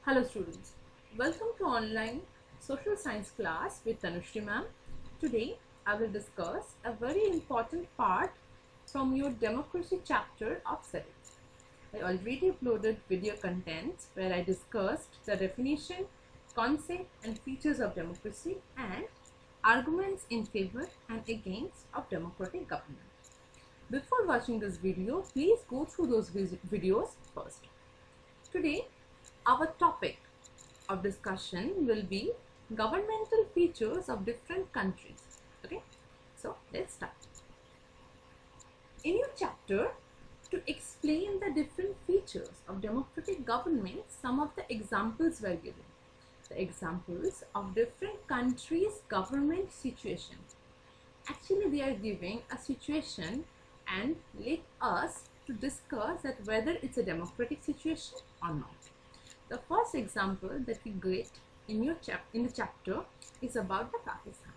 Hello students, welcome to online social science class with Tanushri ma'am. Today I will discuss a very important part from your democracy chapter of civics. I already uploaded video contents where I discussed the definition, concept and features of democracy and arguments in favor and against of democratic government. Before watching this video, please go through those videos first. Today our topic of discussion will be governmental features of different countries. Okay, so let's start. In your chapter, to explain the different features of democratic government, some of the examples were given. The examples of different countries' government situation. Actually, they are giving a situation and let us to discuss that whether it's a democratic situation or not. The first example that we get in the chapter is about the Pakistan.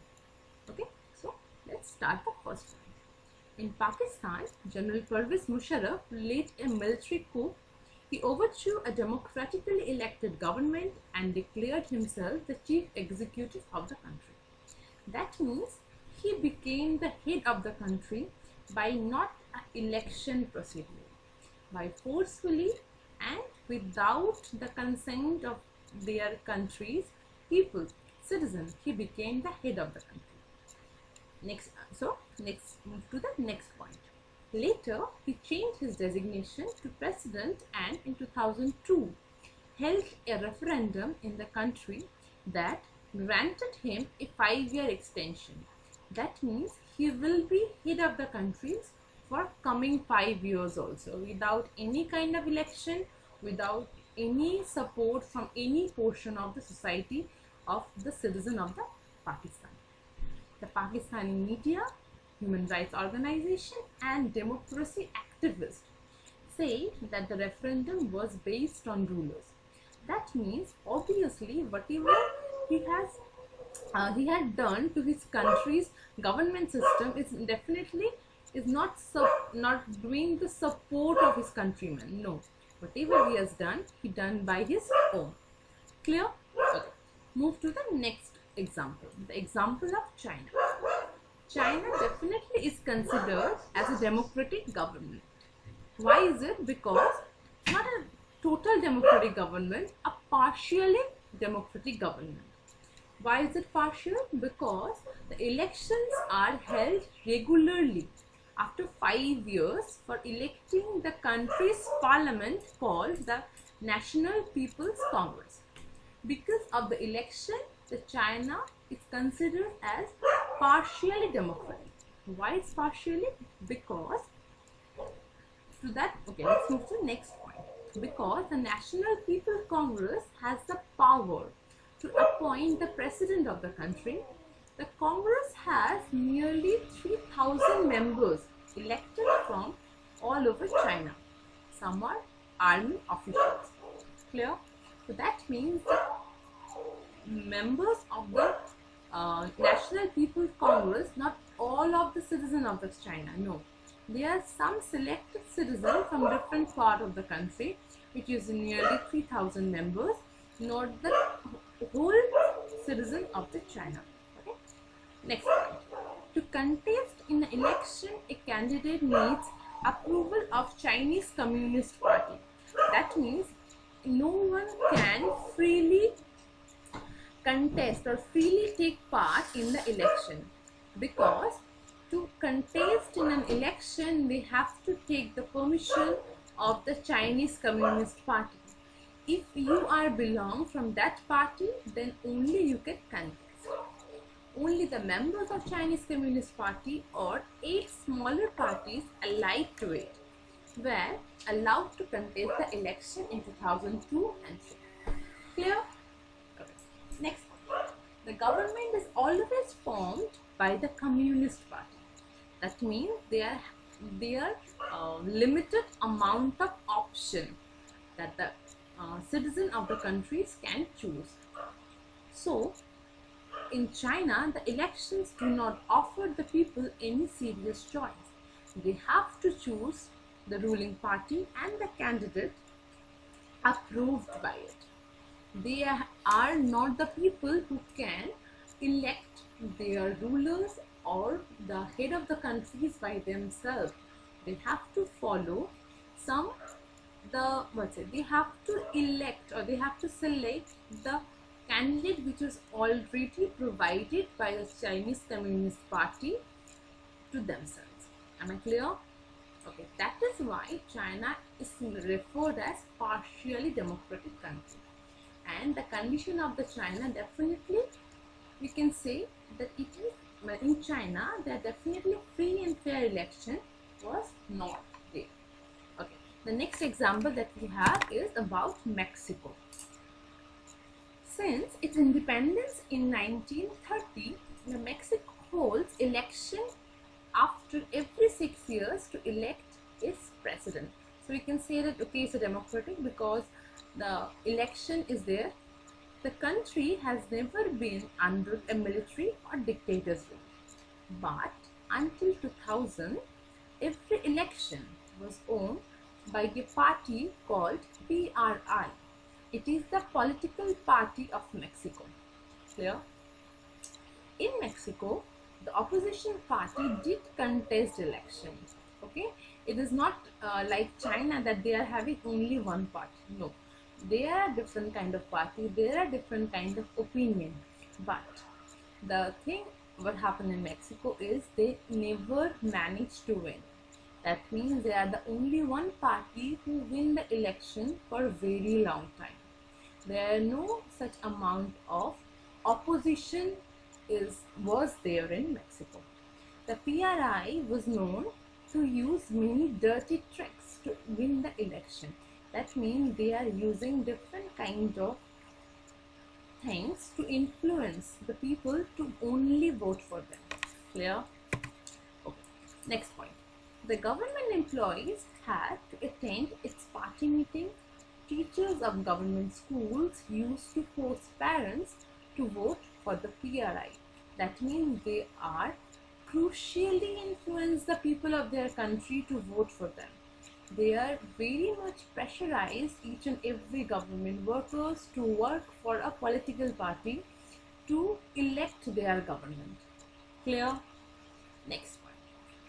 Okay, so let's start the first one. In Pakistan, General Pervez Musharraf led a military coup. He overthrew a democratically elected government and declared himself the chief executive of the country. That means he became the head of the country by not an election procedure, by forcefully and without the consent of their country's people, citizens, he became the head of the country. Next move to the next point. Later, he changed his designation to president and in 2002 held a referendum in the country that granted him a 5-year extension. That means he will be head of the countries for coming 5 years also, without any kind of election, without any support from any portion of the society of the citizen of the Pakistan. The Pakistani media, human rights organization and democracy activists say that the referendum was based on rulers. That means obviously whatever he had done to his country's government system is definitely not doing the support of his countrymen. No, whatever he has done, he done by his own. Clear? Okay. Move to the next example. The example of China. China definitely is considered as a democratic government. Why is it? Because not a total democratic government, a partially democratic government. Why is it partial? Because the elections are held regularly after 5 years for electing the country's parliament called the National People's Congress. Because of the election, the China is considered as partially democratic. Why it's partially? Because to that, okay, let's move to the next point. Because the National People's Congress has the power to appoint the president of the country. The Congress has nearly 3,000 members elected from all over China. Some are army officials. Clear? So that means that members of the National People's Congress, not all of the citizens of the China, no. There are some selected citizens from different part of the country, which is nearly 3,000 members, not the whole citizen of the China. Okay. Next point. To contest in an election, a candidate needs approval of Chinese Communist Party. That means no one can freely contest or freely take part in the election, because to contest in an election we have to take the permission of the Chinese Communist Party. If you are belong from that party, then only you can contest. Only the members of Chinese Communist Party or 8 smaller parties allied to it were allowed to contest the election in 2002 and 3. Clear? Okay. Next one. The government is always formed by the Communist Party. That means there are limited amount of option that the citizen of the countries can choose. So, in China, the elections do not offer the people any serious choice. They have to choose the ruling party and the candidate approved by it. They are not the people who can elect their rulers or the head of the countries by themselves. They have to follow some they have to elect or they have to select the candidate which is already provided by the Chinese Communist Party to themselves. Am I clear? Okay, that is why China is referred as partially democratic country. And the condition of the China, definitely we can say that it is in China there definitely free and fair election was not there. Okay, the next example that we have is about Mexico. Since its independence in 1930, Mexico holds election after every 6 years to elect its president. So we can say that okay, it's a democratic because the election is there. The country has never been under a military or dictator's rule. But until 2000, every election was owned by a party called PRI. It is the political party of Mexico. Clear? In Mexico, the opposition party did contest elections. Okay, it is not like China that they are having only one party. No, there are different kind of party. There are different kind of opinion. But the thing what happened in Mexico is they never managed to win. That means they are the only one party who win the election for a very long time. There are no such amount of opposition was there in Mexico. The PRI was known to use many dirty tricks to win the election. That means they are using different kind of things to influence the people to only vote for them. Clear? Okay. Next point. The government employees had to attend its party meeting. Teachers of government schools used to force parents to vote for the PRI. That means they are crucially influence the people of their country to vote for them. They are very much pressurized, each and every government workers, to work for a political party to elect their government. Clear? Next point.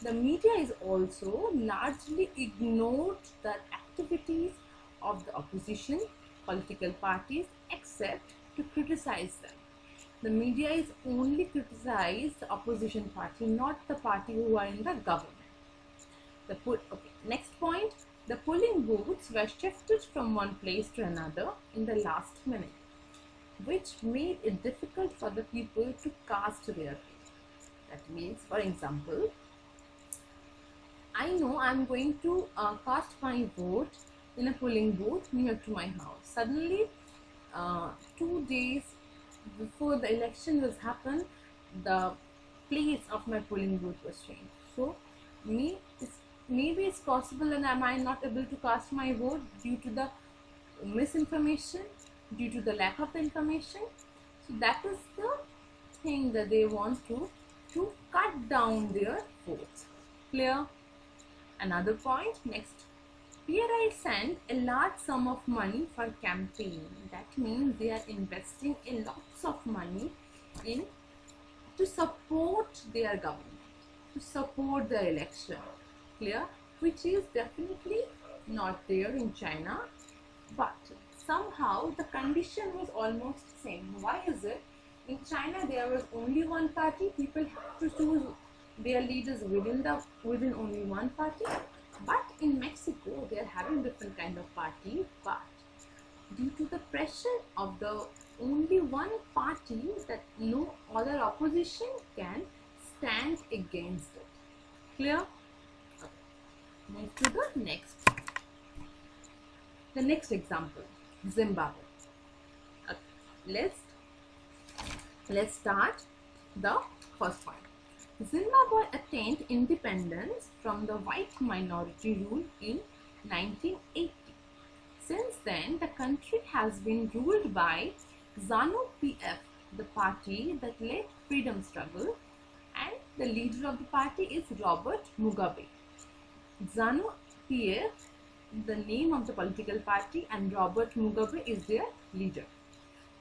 The media is also largely ignored the activities of the opposition political parties except to criticize them. The media is only criticize the opposition party, not the party who are in the government. Next point, the polling booths were shifted from one place to another in the last minute, which made it difficult for the people to cast their vote. That means, for example, I know I am going to cast my vote in a polling booth near to my house. Suddenly, 2 days before the election was happened, the place of my polling booth was changed. So, maybe it's possible and am I not able to cast my vote due to the misinformation, due to the lack of the information. So that is the thing that they want to cut down their votes. Clear? Another point, next. PRI sent a large sum of money for campaign. That means they are investing a lots of money to support their government, to support the election. Clear? Which is definitely not there in China, but somehow the condition was almost same. Why is it? In China there was only one party. People have to choose their leaders within only one party. But in Mexico they are having different kind of party, but due to the pressure of the only one party, that no other opposition can stand against it. Clear? Move to the next. The next example, Zimbabwe. Let's start the first point. Zimbabwe attained independence from the white minority rule in 1980. Since then, the country has been ruled by ZANU-PF, the party that led freedom struggle, and the leader of the party is Robert Mugabe. ZANU-PF, the name of the political party, and Robert Mugabe is their leader.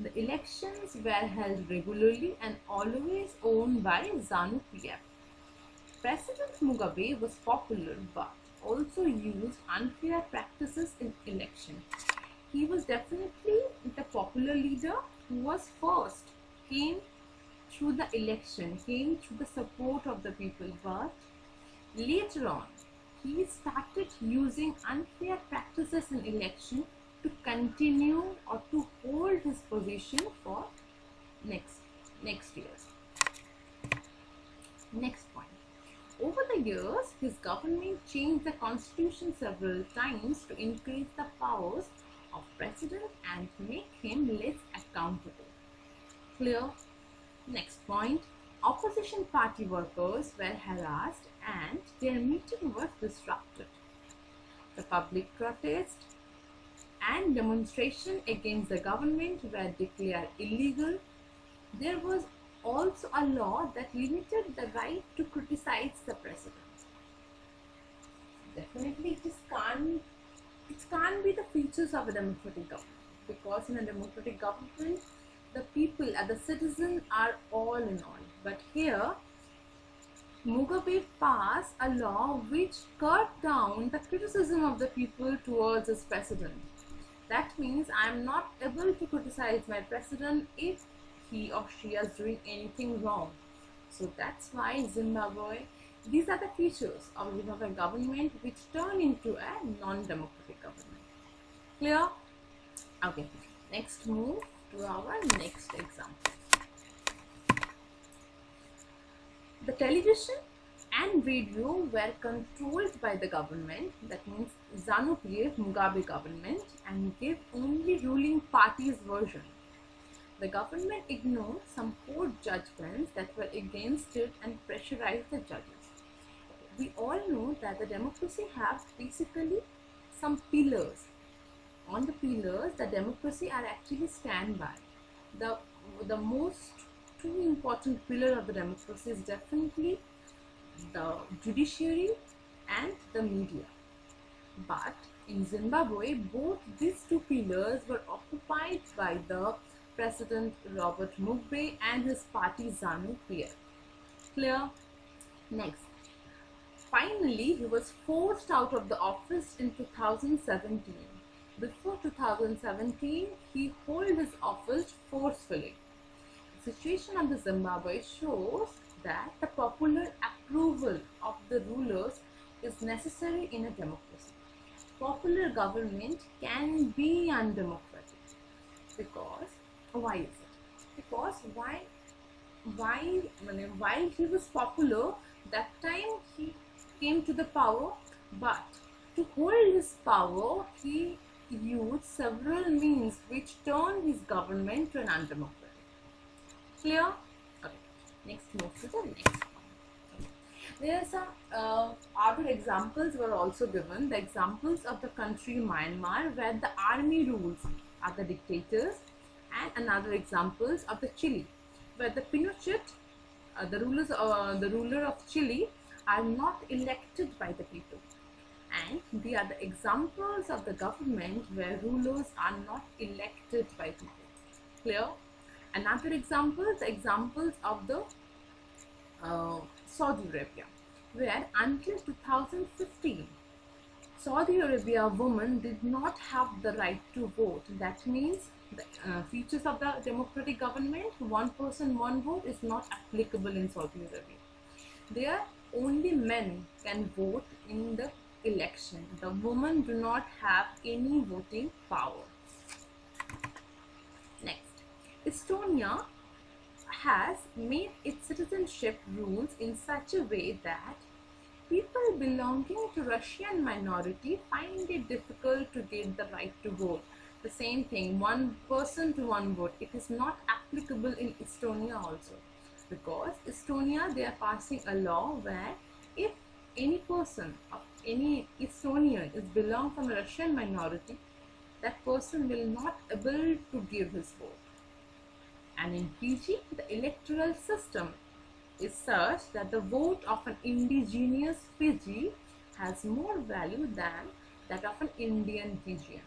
The elections were held regularly and always owned by ZANU-PF. President Mugabe was popular but also used unfair practices in election. He was definitely the popular leader who was first, came through the election, came through the support of the people, but later on he started using unfair practices in election to continue or to hold his position for next years. Next point. Over the years, his government changed the constitution several times to increase the powers of president and make him less accountable. Clear? Next point. Opposition party workers were harassed and their meeting was disrupted. The public protest and demonstration against the government were declared illegal. There was also a law that limited the right to criticize the president. Definitely it can't be the features of a democratic government, because in a democratic government the people and the citizens are all in all. But here Mugabe passed a law which cut down the criticism of the people towards his president. That means I am not able to criticize my president if he or she is doing anything wrong. So that's why Zimbabwe, these are the features of Zimbabwe government which turn into a non-democratic government. Clear? Okay, next move to our next example. The television and radio were controlled by the government, that means ZANU-PF Mugabe government, and gave only ruling party's version. The government ignored some court judgments that were against it and pressurized the judges. We all know that the democracy has basically some pillars. On the pillars, the democracy are actually stand by. The most two important pillar of the democracy is definitely the judiciary and the media. But in Zimbabwe, both these two pillars were occupied by the President Robert Mugabe and his party ZANU-PF. Clear? Next. Finally, he was forced out of the office in 2017. Before 2017, he held his office forcefully. The situation of the Zimbabwe shows that the popular approval of the rulers is necessary in a democracy. Popular government can be undemocratic. Because, why is it? Because while he was popular, that time he came to the power, but to hold his power, he used several means which turned his government to an undemocratic. Clear? Okay. Next, move to the next one. There are some other examples were also given. The examples of the country Myanmar, where the army rules are the dictators, and another examples of the Chile, where the Pinochet, the ruler of Chile, are not elected by the people. And they are the examples of the government where rulers are not elected by people. Clear? Another example, the examples of the Saudi Arabia, where until 2015, Saudi Arabia women did not have the right to vote. That means the features of the democratic government, one person, one vote, is not applicable in Saudi Arabia. There only men can vote in the election. The women do not have any voting power. Next, Estonia has made its citizenship rules in such a way that people belonging to Russian minority find it difficult to get the right to vote. The same thing, one person to one vote. It is not applicable in Estonia also, because Estonia, they are passing a law where if any person of any Estonian is belong from a Russian minority, that person will not able to give his vote. And in Fiji, the electoral system is such that the vote of an indigenous Fiji has more value than that of an Indian Fijian.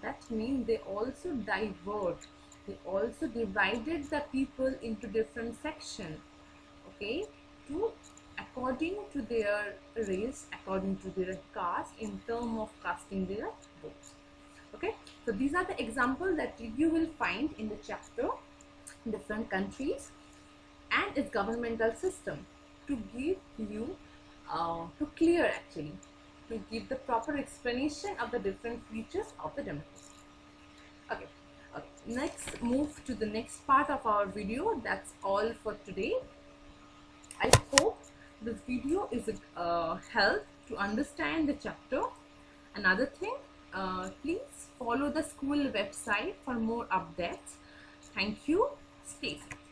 That means they also divert They also divided the people into different sections, okay, to according to their race, according to their caste, in terms of casting their votes. Okay, so these are the examples that you will find in the chapter different countries and its governmental system, to give you to clear actually, to give the proper explanation of the different features of the democracy. Okay, next move to the next part of our video. That's all for today. I hope this video is a help to understand the chapter. Another thing, please follow the school website for more updates. Thank you. Stay safe.